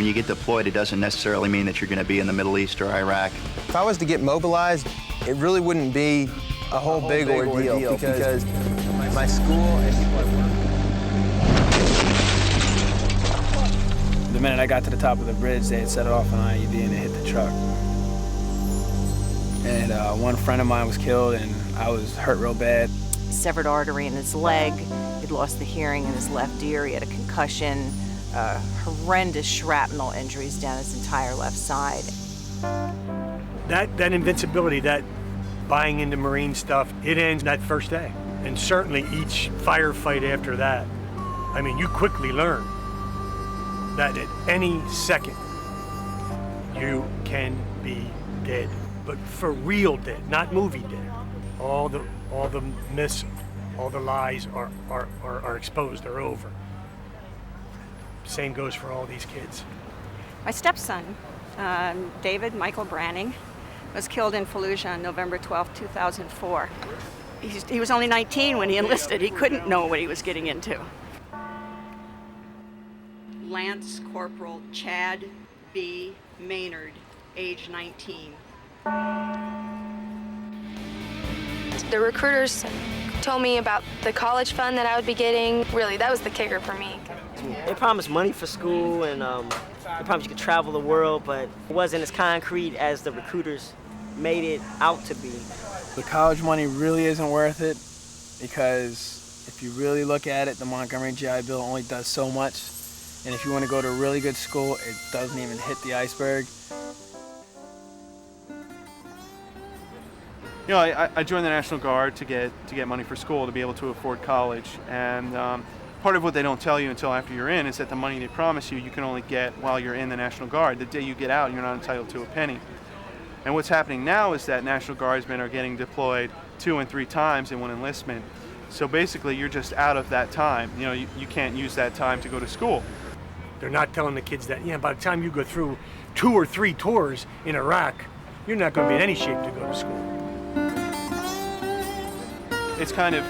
when you get deployed, it doesn't necessarily mean that you're going to be in the Middle East or Iraq. If I was to get mobilized, it really wouldn't be a whole big ordeal because my school and people at work. The minute I got to the top of the bridge, they had set off an IED and it hit the truck. And one friend of mine was killed, and I was hurt real bad. Severed artery in his leg. He'd lost the hearing in his left ear. He had a concussion, horrendous shrapnel injuries down his entire left side. That invincibility, that buying into Marine stuff, it ends that first day. And certainly each firefight after that, I mean, you quickly learn that at any second, you can be dead. But for real dead, not movie dead. All the myths, all the lies are exposed, are over. Same goes for all these kids. My stepson, David Michael Branning, was killed in Fallujah on November 12, 2004. He was only 19 when he enlisted. He couldn't know what he was getting into. Lance Corporal Chad B. Maynard, age 19. The recruiters told me about the college fund that I would be getting. Really, that was the kicker for me. They promised money for school, and they promised you could travel the world, but it wasn't as concrete as the recruiters made it out to be. The college money really isn't worth it because if you really look at it, the Montgomery GI Bill only does so much. And if you want to go to a really good school, it doesn't even hit the iceberg. You know, I joined the National Guard to get money for school, to be able to afford college. And part of what they don't tell you until after you're in is that the money they promise you, you can only get while you're in the National Guard. The day you get out, you're not entitled to a penny. And what's happening now is that National Guardsmen are getting deployed 2 and 3 times in one enlistment. So basically, you're just out of that time. You know, you can't use that time to go to school. They're not telling the kids that, yeah, by the time you go through 2 or 3 tours in Iraq, you're not going to be in any shape to go to school. It's kind of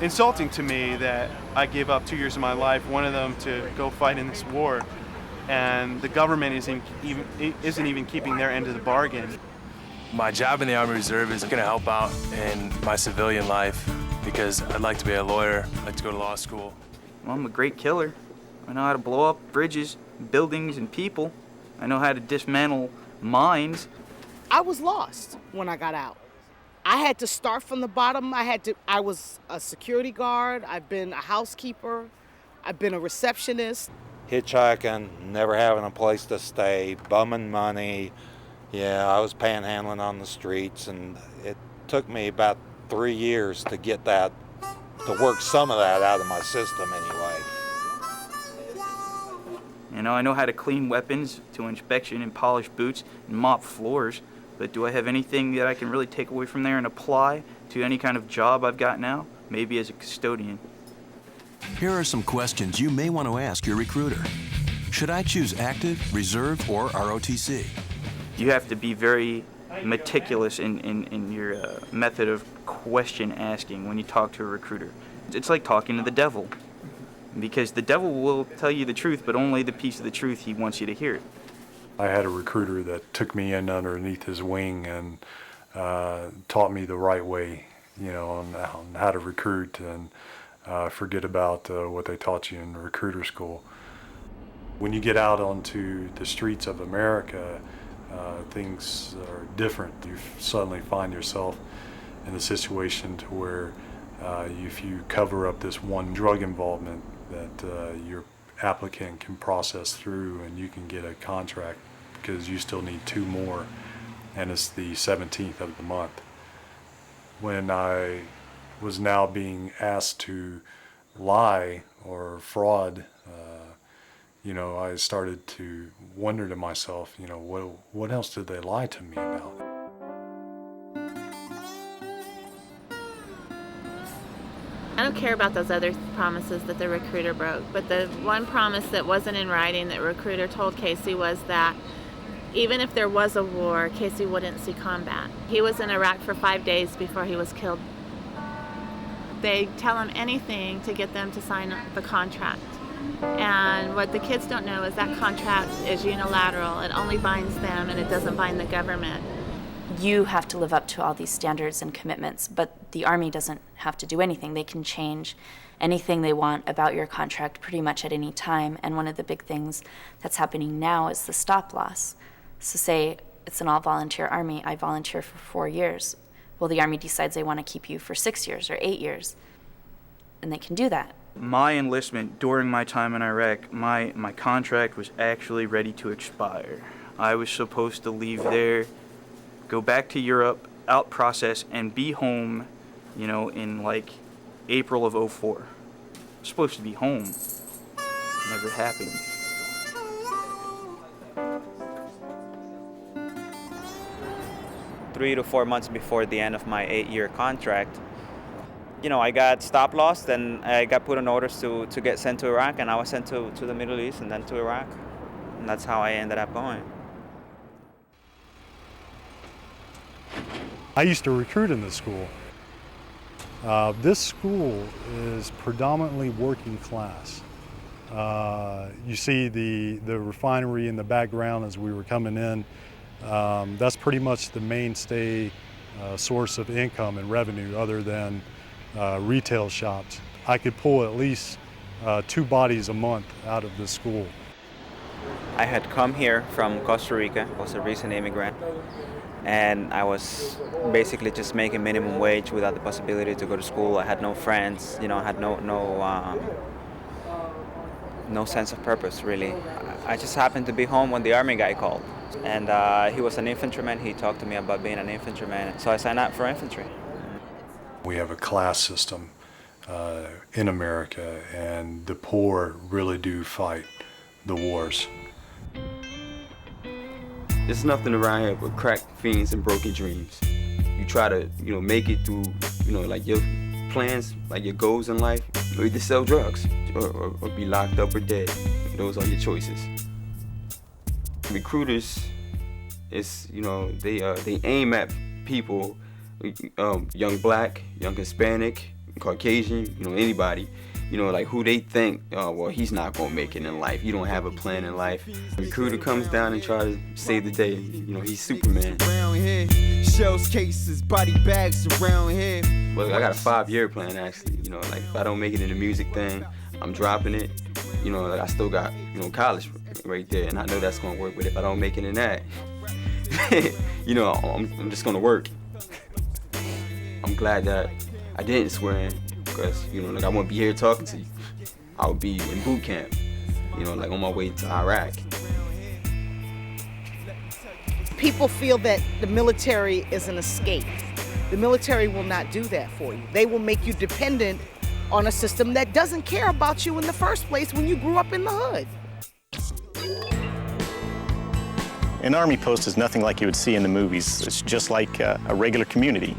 insulting to me that I gave up 2 years of my life, one of them to go fight in this war, and the government isn't even keeping their end of the bargain. My job in the Army Reserve is going to help out in my civilian life because I'd like to be a lawyer, I'd like to go to law school. Well, I'm a great killer. I know how to blow up bridges, buildings, and people. I know how to dismantle mines. I was lost when I got out. I had to start from the bottom. I was a security guard. I've been a housekeeper. I've been a receptionist. Hitchhiking, never having a place to stay, bumming money. Yeah, I was panhandling on the streets, and it took me about 3 years to get that, to work some of that out of my system anyway. You know, I know how to clean weapons, to inspection and polish boots and mop floors. But do I have anything that I can really take away from there and apply to any kind of job I've got now? Maybe as a custodian. Here are some questions you may want to ask your recruiter. Should I choose active, reserve, or ROTC? You have to be very meticulous in your method of question asking when you talk to a recruiter. It's like talking to the devil. Because the devil will tell you the truth, but only the piece of the truth he wants you to hear. I had a recruiter that took me in underneath his wing and taught me the right way, you know, on how to recruit and forget about what they taught you in recruiter school. When you get out onto the streets of America, things are different. You suddenly find yourself in a situation to where if you cover up this one drug involvement that your applicant can process through and you can get a contract because you still need 2 more, and it's the 17th of the month. When I was now being asked to lie or fraud, you know, I started to wonder to myself, you know, what else did they lie to me about? I don't care about those other promises that the recruiter broke, but the one promise that wasn't in writing that recruiter told Casey was that even if there was a war, Casey wouldn't see combat. He was in Iraq for 5 days before he was killed. They tell him anything to get them to sign the contract. And what the kids don't know is that contract is unilateral. It only binds them and it doesn't bind the government. You have to live up to all these standards and commitments, but the Army doesn't have to do anything. They can change anything they want about your contract pretty much at any time. And one of the big things that's happening now is the stop loss. So say it's an all-volunteer Army, I volunteer for 4 years. Well, the Army decides they want to keep you for 6 years or 8 years, and they can do that. My enlistment during my time in Iraq, my contract was actually ready to expire. I was supposed to leave there, go back to Europe, out process, and be home, in like April of '04. I was supposed to be home. Never happened. Three to 4 months before the end of my 8-year contract, I got stop loss, and I got put on orders to get sent to Iraq, and I was sent to the Middle East and then to Iraq. And that's how I ended up going. I used to recruit in this school. This school is predominantly working class. You see the refinery in the background as we were coming in. That's pretty much the mainstay source of income and revenue other than retail shops. I could pull at least 2 bodies a month out of this school. I had come here from Costa Rica, I was a recent immigrant, and I was basically just making minimum wage without the possibility to go to school. I had no friends, I had no sense of purpose, really. I just happened to be home when the Army guy called, and he was an infantryman. He talked to me about being an infantryman, so I signed up for infantry. We have a class system in America, and the poor really do fight the wars. There's nothing around here but crack fiends and broken dreams. You try to, make it through, like your plans, like your goals in life, or either sell drugs or be locked up or dead. Those are your choices. Recruiters, they aim at people, young black, young Hispanic, Caucasian, anybody, like who they think, well, he's not gonna make it in life. You don't have a plan in life. The recruiter comes down and tries to save the day. He's Superman. Around here, shells, cases, body bags around here. Well, I got a 5-year plan actually. Like if I don't make it in the music thing, I'm dropping it. Like I still got, college right there, and I know that's gonna work. But if I don't make it in that, I'm just gonna work. I'm glad that I didn't swear in, because, like I wouldn't be here talking to you. I would be in boot camp, like on my way to Iraq. People feel that the military is an escape. The military will not do that for you. They will make you dependent on a system that doesn't care about you in the first place when you grew up in the hood. An Army post is nothing like you would see in the movies. It's just like a regular community.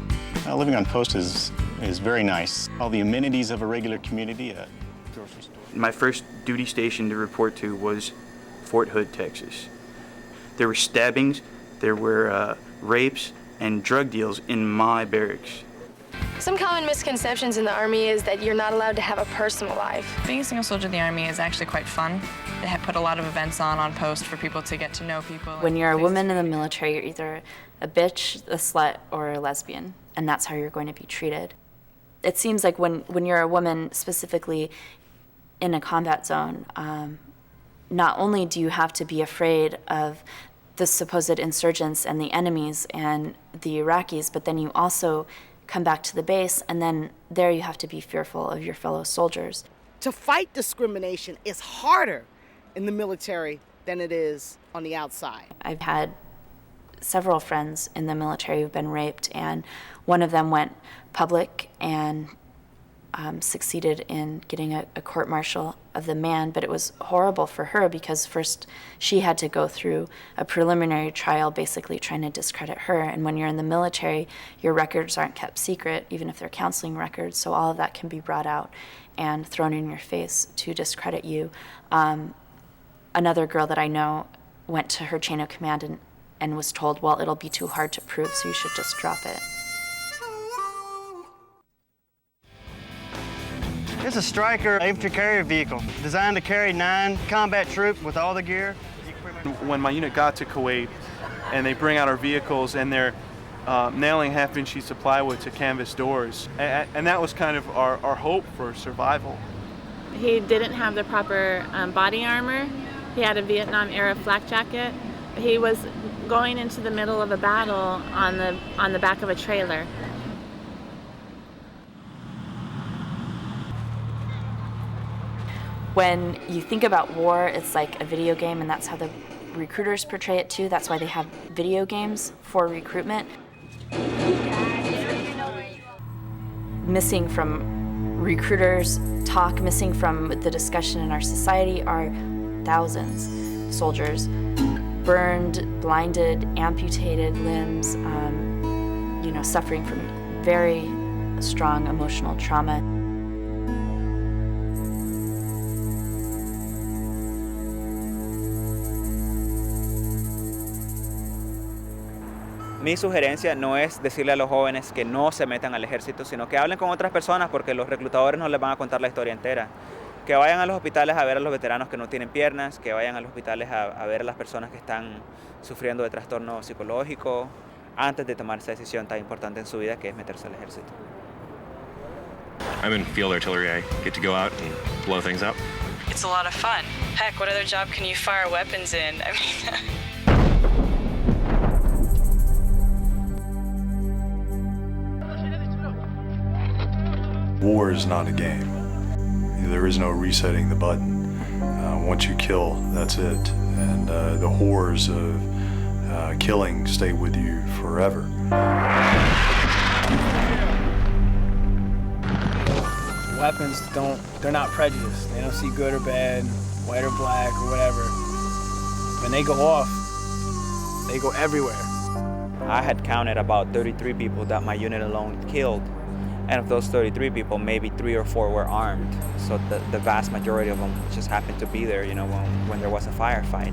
Living on post is very nice. All the amenities of a regular community, grocery store. My first duty station to report to was Fort Hood, Texas. There were stabbings, there were rapes, and drug deals in my barracks. Some common misconceptions in the Army is that you're not allowed to have a personal life. Being a single soldier in the Army is actually quite fun. They have put a lot of events on post for people to get to know people. When you're a woman in the military, you're either a bitch, a slut, or a lesbian, and that's how you're going to be treated. It seems like when you're a woman, specifically in a combat zone, not only do you have to be afraid of the supposed insurgents and the enemies and the Iraqis, but then you also come back to the base, and then there you have to be fearful of your fellow soldiers. To fight discrimination is harder in the military than it is on the outside. I've had several friends in the military who've been raped, and one of them went public and succeeded in getting a court-martial of the man, but it was horrible for her because first she had to go through a preliminary trial basically trying to discredit her, and when you're in the military, your records aren't kept secret, even if they're counseling records, so all of that can be brought out and thrown in your face to discredit you. Another girl that I know went to her chain of command and was told, well, it'll be too hard to prove, so you should just drop it. It's a Stryker infantry carrier vehicle designed to carry 9 combat troops with all the gear. When my unit got to Kuwait and they bring out our vehicles and they're nailing half-inch sheets of plywood to canvas doors, and that was kind of our hope for survival. He didn't have the proper body armor. He had a Vietnam-era flak jacket. He was going into the middle of a battle on the back of a trailer. When you think about war, it's like a video game, and that's how the recruiters portray it too. That's why they have video games for recruitment. Missing from recruiters' talk, missing from the discussion in our society are thousands of soldiers burned, blinded, amputated limbs, suffering from very strong emotional trauma. Mi sugerencia no es decirle a los jóvenes que no se metan al ejército, sino que hablen con otras personas porque los reclutadores no les van a contar la historia entera. Que vayan a los hospitales a ver a los veteranos que no tienen piernas, que vayan a los hospitales a ver a las personas que están sufriendo de trastorno psicológico antes de tomar esa decisión tan importante en su vida que es meterse al ejército. I'm in field artillery. I get to go out and blow things up. It's a lot of fun. Heck, what other job can you fire weapons in? I mean... War is not a game. There is no resetting the button. Once you kill, that's it. And the horrors of killing stay with you forever. Weapons they're not prejudiced. They don't see good or bad, white or black or whatever. When they go off, they go everywhere. I had counted about 33 people that my unit alone killed. And of those 33 people, maybe 3 or 4 were armed. So the vast majority of them just happened to be there, when there was a firefight.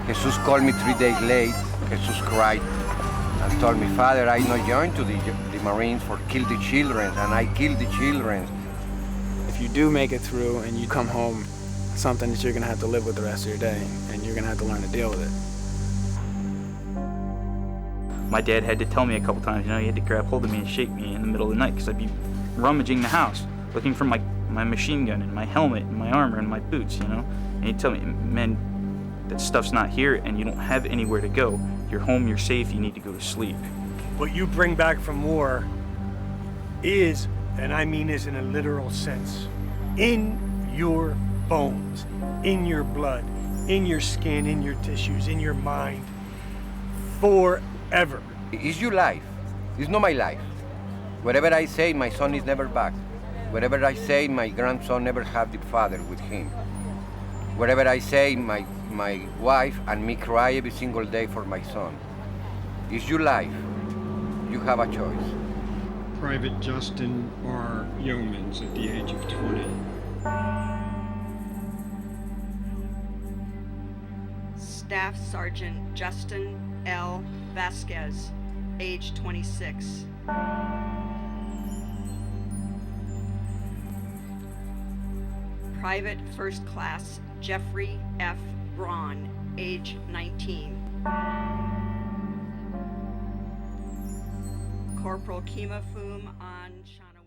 Jesus called me 3 days late. Jesus cried and told me, Father, I not joined to the Marines for kill the children, and I killed the children. If you do make it through and you come home, it's something that you're gonna have to live with the rest of your day, and you're gonna have to learn to deal with it. My dad had to tell me a couple times, he had to grab hold of me and shake me in the middle of the night because I'd be rummaging the house, looking for my machine gun and my helmet and my armor and my boots, And he'd tell me, man, that stuff's not here and you don't have anywhere to go. You're home, you're safe, you need to go to sleep. What you bring back from war is, and I mean is in a literal sense, in your bones, in your blood, in your skin, in your tissues, in your mind, forever. It's your life. It's not my life. Whatever I say, my son is never back. Whatever I say, my grandson never had the father with him. Whatever I say, my wife and me cry every single day for my son. It's your life. You have a choice. Private Justin R. Yeomans at the age of 20. Staff Sergeant Justin L. Vasquez, age 26. Private First Class Jeffrey F. Braun, age 19. Corporal Kima Fum An Shana.